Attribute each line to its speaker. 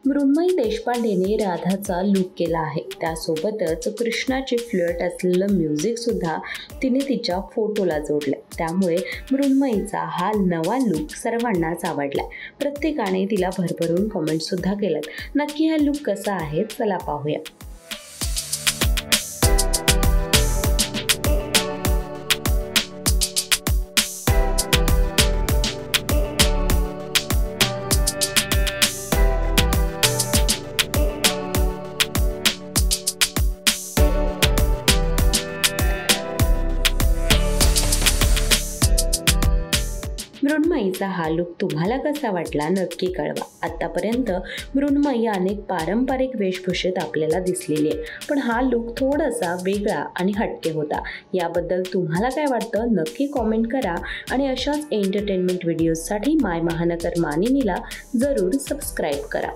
Speaker 1: Mrinmayi देशपांडेने राधाचा look केला आहे। त्यासोबतच कृष्णाची फ्लर्ट असलेलं म्युझिक सुद्धा तिने तिच्या फोटोला जोडलं। त्यामुळे मृण्मयीचा हा नवा लूक सर्वांनाच आवडलाय। प्रत्येकाने तिला भरभरून कमेंट सुद्धा केलेत। नक्की हा लूक कसा आहे चला पाहूया। मृण्मयीचा हा लूक तुम्हाला कसा वाटला नक्की कळवा। आतापर्यंत मृण्मयी अनेक पारंपरिक वेशभूषेत आपल्याला दिसलेली आहे, पण हा लूक थोडासा वेगळा आणि हटके होता। याबद्दल तुम्हाला काय वाटतं नक्की कॉमेंट करा आणि अशाच एंटरटेनमेंट व्हिडिओजसाठी माय महानकर मानिनीला जरूर सबस्क्राईब करा।